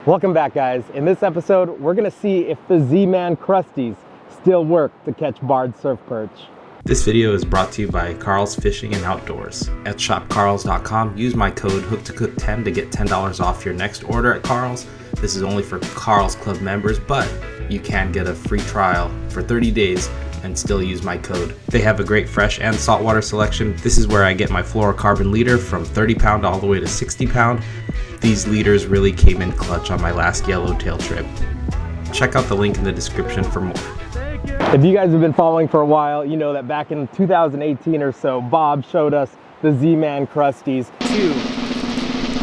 Welcome back, guys. In this episode, we're gonna see if the Zman Crusteaz still work to catch barred surf perch. This video is brought to you by Carl's Fishing and Outdoors. At shopcarls.com, use my code HOOKTOCOOK10 to get $10 off your next order at Carl's. This is only for Carl's Club members, but you can get a free trial for 30 days and still use my code. They have a great fresh and saltwater selection. This is where I get my fluorocarbon leader from 30 pound all the way to 60 pound. These leaders really came in clutch on my last yellowtail trip. Check out the link in the description for more. If you guys have been following for a while, you know that back in 2018 or so, Bob showed us the Zman Crusteaz.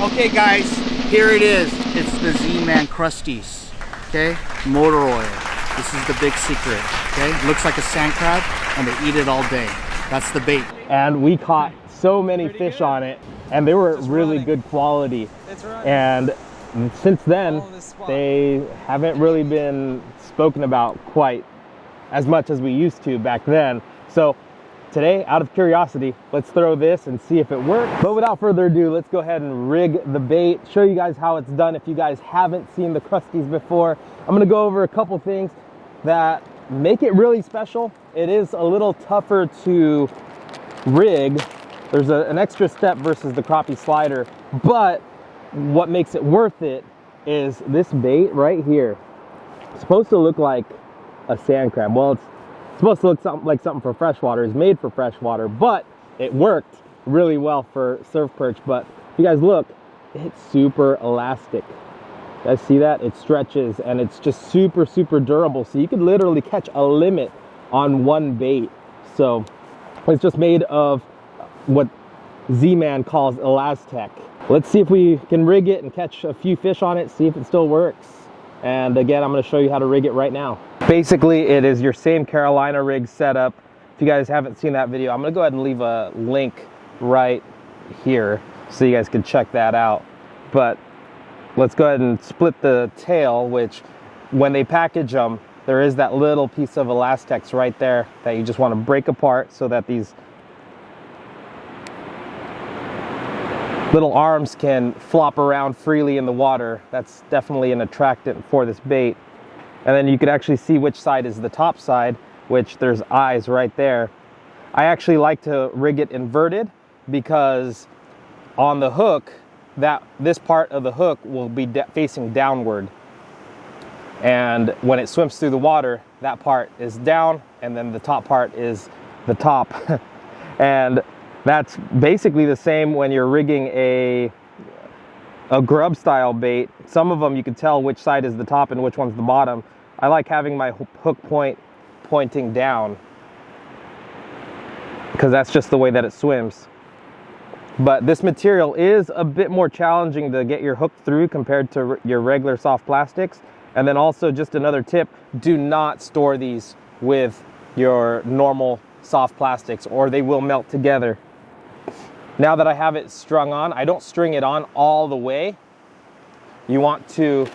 Okay guys, here it is. It's the Zman Crusteaz, okay? Motor oil. This is the big secret, okay? Looks like a sand crab and they eat it all day. That's the bait. And we caught so many fish on it, and they were really good quality. And since then, they haven't really been spoken about quite as much as we used to back then. So today, out of curiosity, let's throw this and see if it works. But without further ado, let's go ahead and rig the bait, show you guys how it's done if you guys haven't seen the Crusteaz before. I'm gonna go over a couple things that make it really special. It is a little tougher to rig. There's an extra step versus the crappie slider, but what makes it worth it is this bait right here. It's supposed to look like a sand crab. Well, it's supposed to look like something for freshwater. It's made for freshwater, but it worked really well for surf perch. But if you guys look, it's super elastic. You guys see that? It stretches and it's just super, super durable. So you could literally catch a limit on one bait. So it's just made of what Z-Man calls Elastec. Let's see if we can rig it and catch a few fish on it, see if it still works. And again, I'm going to show you how to rig it right now. Basically, it is your same Carolina rig setup. If you guys haven't seen that video, I'm going to go ahead and leave a link right here so you guys can check that out. But let's go ahead and split the tail, which when they package them, there is that little piece of Elastex right there that you just want to break apart so that these little arms can flop around freely in the water. That's definitely an attractant for this bait. And then you could actually see which side is the top side, which there's eyes right there. I actually like to rig it inverted because on the hook, this part of the hook will be facing downward. And when it swims through the water, that part is down and then the top part is the top. And that's basically the same when you're rigging a grub style bait. Some of them you can tell which side is the top and which one's the bottom. I like having my hook point pointing down because that's just the way that it swims. But this material is a bit more challenging to get your hook through compared to your regular soft plastics. And then also, just another tip, do not store these with your normal soft plastics or they will melt together. Now that I have it strung on, I don't string it on all the way. You want to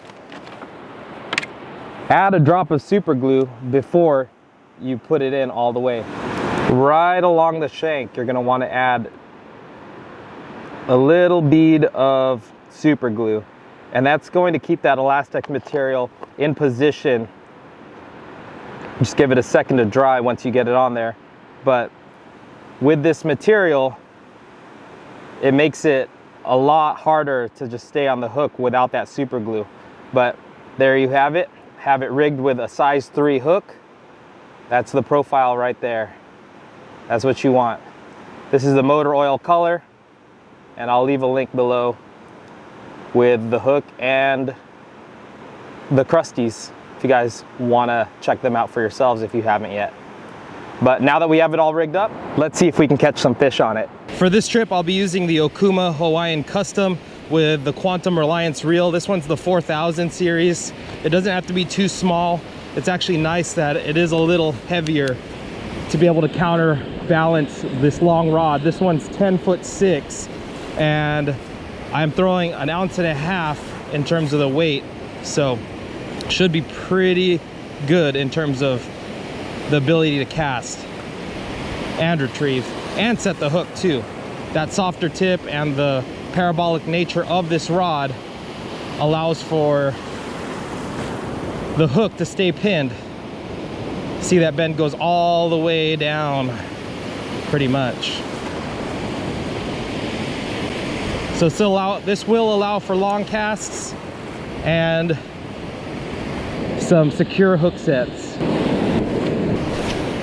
add a drop of super glue before you put it in all the way. Right along the shank, you're gonna want to add a little bead of super glue. And that's going to keep that elastic material in position. Just give it a second to dry once you get it on there. But with this material, it makes it a lot harder to just stay on the hook without that super glue. But there you have it. Have it rigged with a size 3 hook. That's the profile right there. That's what you want. This is the motor oil color, and I'll leave a link below with the hook and the Crusteaz if you guys want to check them out for yourselves if you haven't yet. But now that we have it all rigged up, let's see if we can catch some fish on it. For this trip, I'll be using the Okuma Hawaiian Custom with the Quantum Reliance reel. This one's the 4000 series. It doesn't have to be too small. It's actually nice that it is a little heavier to be able to counterbalance this long rod. This one's 10'6", and I'm throwing 1.5 ounces in terms of the weight. So should be pretty good in terms of the ability to cast and retrieve and set the hook too. That softer tip and the parabolic nature of this rod allows for the hook to stay pinned. See, that bend goes all the way down, pretty much. So this will allow for long casts and some secure hook sets.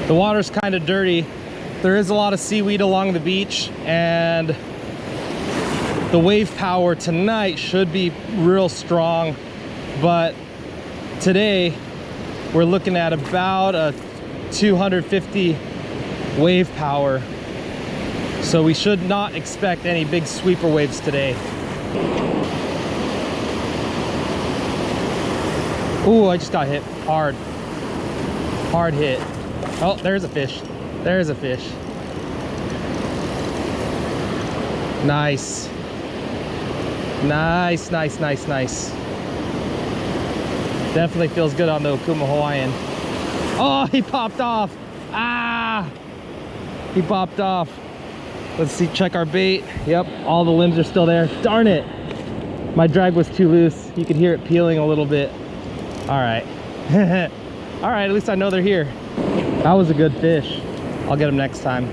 The water's kind of dirty. There is a lot of seaweed along the beach, and the wave power tonight should be real strong, but today we're looking at about a 250 wave power, so we should not expect any big sweeper waves today. Ooh, I just got hit hard. Hard hit. Oh, there's a fish. There's a fish. Nice. Nice, nice, nice, nice. Definitely feels good on the Okuma Hawaiian. Oh, he popped off. Ah, he popped off. Let's see, check our bait. Yep, all the limbs are still there. Darn it. My drag was too loose. You could hear it peeling a little bit. All right. All right, at least I know they're here. That was a good fish. I'll get them next time.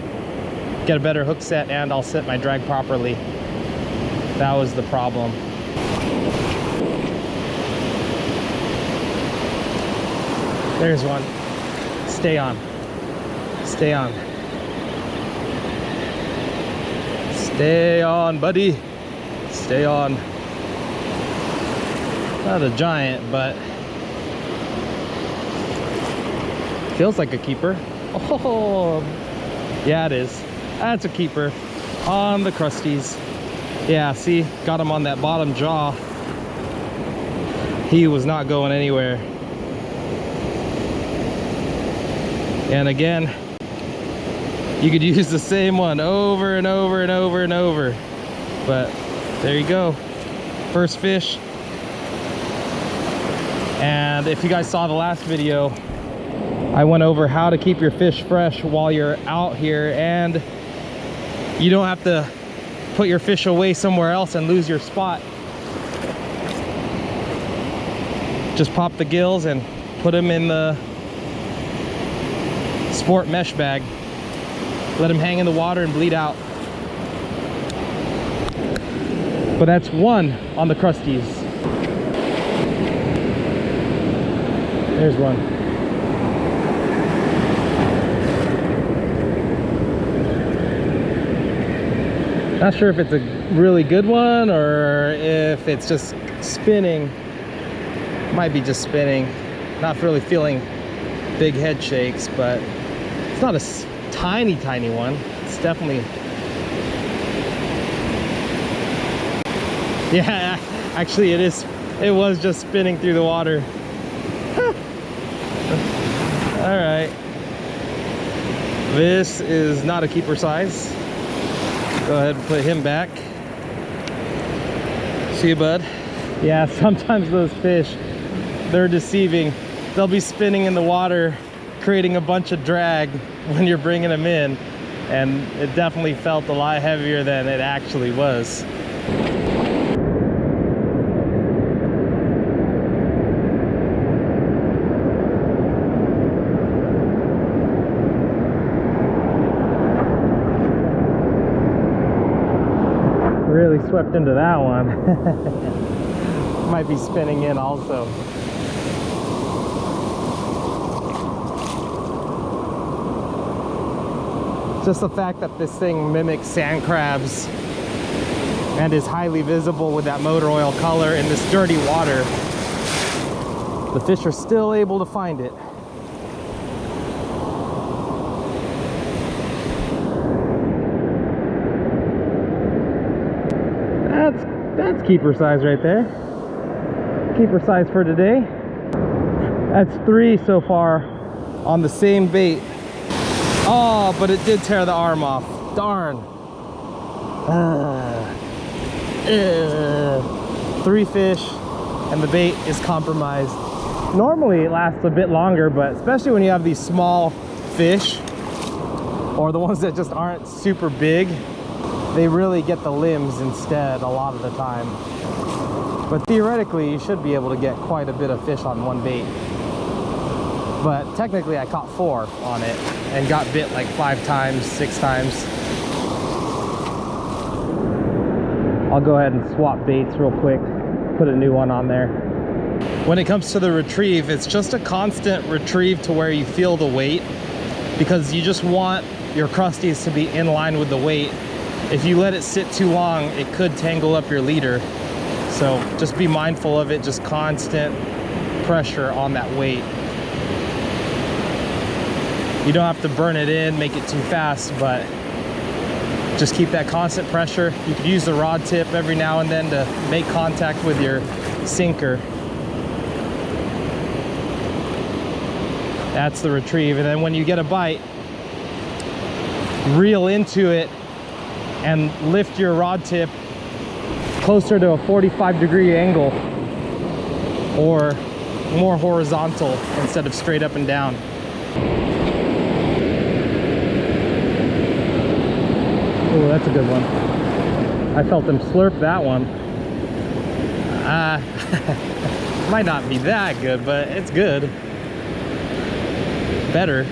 Get a better hook set, and I'll set my drag properly. That was the problem. There's one. Stay on. Stay on. Stay on, buddy. Stay on. Not a giant, but feels like a keeper. Oh, yeah, it is. That's a keeper on the Crusteaz. Yeah, see, got him on that bottom jaw. He was not going anywhere. And again, you could use the same one over and over and over and over. But there you go. First fish. And if you guys saw the last video, I went over how to keep your fish fresh while you're out here, and you don't have to put your fish away somewhere else and lose your spot. Just pop the gills and put them in the sport mesh bag. Let them hang in the water and bleed out. But that's one on the Crusteaz. There's one. Not sure if it's a really good one or if it's just spinning. Might be just spinning. Not really feeling big head shakes, but it's not a tiny one. It's definitely, yeah, actually it is. It was just spinning through the water. All right, this is not a keeper size. Go ahead and put him back. See you, bud. Yeah, sometimes those fish, they're deceiving. They'll be spinning in the water, creating a bunch of drag when you're bringing them in, and it definitely felt a lot heavier than it actually was. Really swept into that one. Might be spinning in also. Just the fact that this thing mimics sand crabs and is highly visible with that motor oil color in this dirty water, the fish are still able to find it. That's keeper size right there. Keeper size for today. That's 3 so far on the same bait. Oh, but it did tear the arm off. Darn. 3 fish and the bait is compromised. Normally it lasts a bit longer, but especially when you have these small fish or the ones that just aren't super big, they really get the limbs instead a lot of the time. But theoretically, you should be able to get quite a bit of fish on one bait. But technically, I caught 4 on it and got bit like 5 times, 6 times. I'll go ahead and swap baits real quick, put a new one on there. When it comes to the retrieve, it's just a constant retrieve to where you feel the weight, because you just want your crusties to be in line with the weight. If you let it sit too long, it could tangle up your leader. So just be mindful of it, just constant pressure on that weight. You don't have to burn it in, make it too fast, but just keep that constant pressure. You could use the rod tip every now and then to make contact with your sinker. That's the retrieve. And then when you get a bite, reel into it and lift your rod tip closer to a 45-degree angle, or more horizontal instead of straight up and down. Oh, that's a good one. I felt him slurp that one. Might not be that good, but it's good. Better.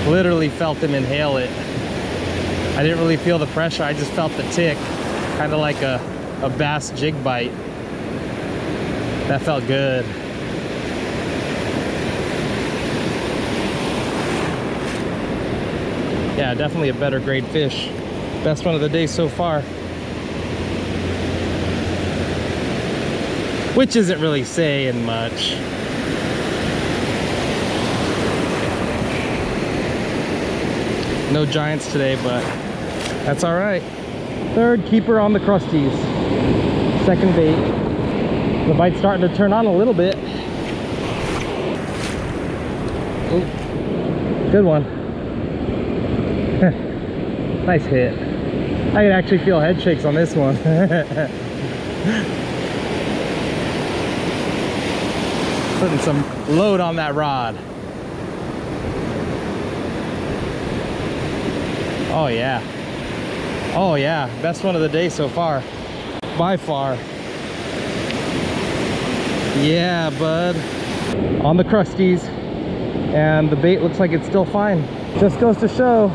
Literally felt him inhale it. I didn't really feel the pressure, I just felt the tick. Kind of like a bass jig bite. That felt good. Yeah, definitely a better grade fish. Best one of the day so far. Which isn't really saying much. No giants today, but that's all right. 3rd keeper on the crusties. 2nd bait. The bite's starting to turn on a little bit. Ooh, good one. Nice hit. I can actually feel head shakes on this one. Putting some load on that rod. Oh yeah. Oh yeah, best one of the day so far. By far. Yeah, bud. On the crusties. And the bait looks like it's still fine. Just goes to show,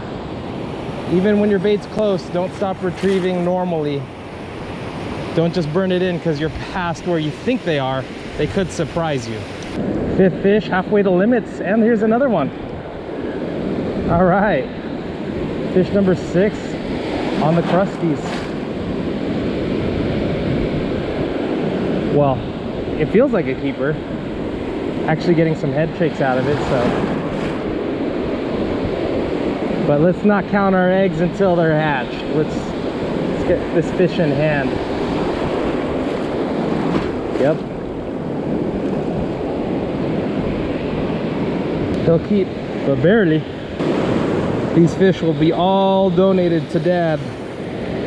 even when your bait's close, don't stop retrieving normally. Don't just burn it in because you're past where you think they are. They could surprise you. 5th fish, halfway to limits, and here's another one. All right, fish number 6 on the crusties. Well, it feels like a keeper. Actually getting some head shakes out of it, so. But let's not count our eggs until they're hatched. Let's get this fish in hand. Yep. He'll keep, but barely. These fish will be all donated to Dad.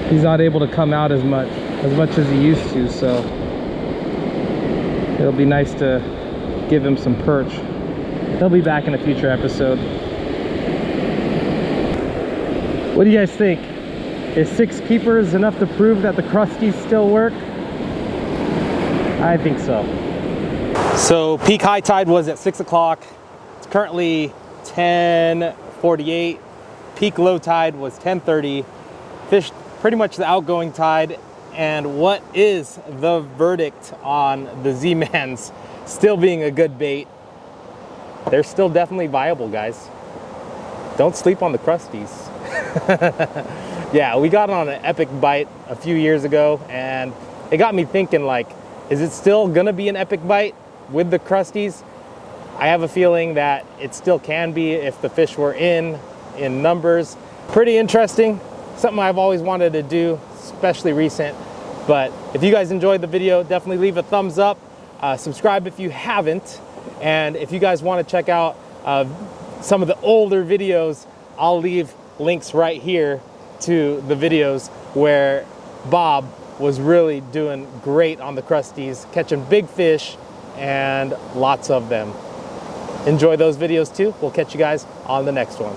He's not able to come out as much as he used to, so it'll be nice to give him some perch. He'll be back in a future episode. What do you guys think? Is 6 keepers enough to prove that the crusties still work? I think so. So peak high tide was at 6 o'clock. It's currently 10:48. Peak low tide was 10:30. Fish pretty much the outgoing tide. And what is the verdict on the Z-Mans still being a good bait? They're still definitely viable, guys. Don't sleep on the crusties. Yeah, we got on an epic bite a few years ago, and it got me thinking, like, is it still gonna be an epic bite with the crusties? I have a feeling that it still can be if the fish were in numbers. Pretty interesting, something I've always wanted to do, especially recent. But if you guys enjoyed the video, definitely leave a thumbs up, subscribe if you haven't, and if you guys want to check out some of the older videos, I'll leave links right here to the videos where Bob was really doing great on the crusties, catching big fish and lots of them. Enjoy those videos too. We'll catch you guys on the next one.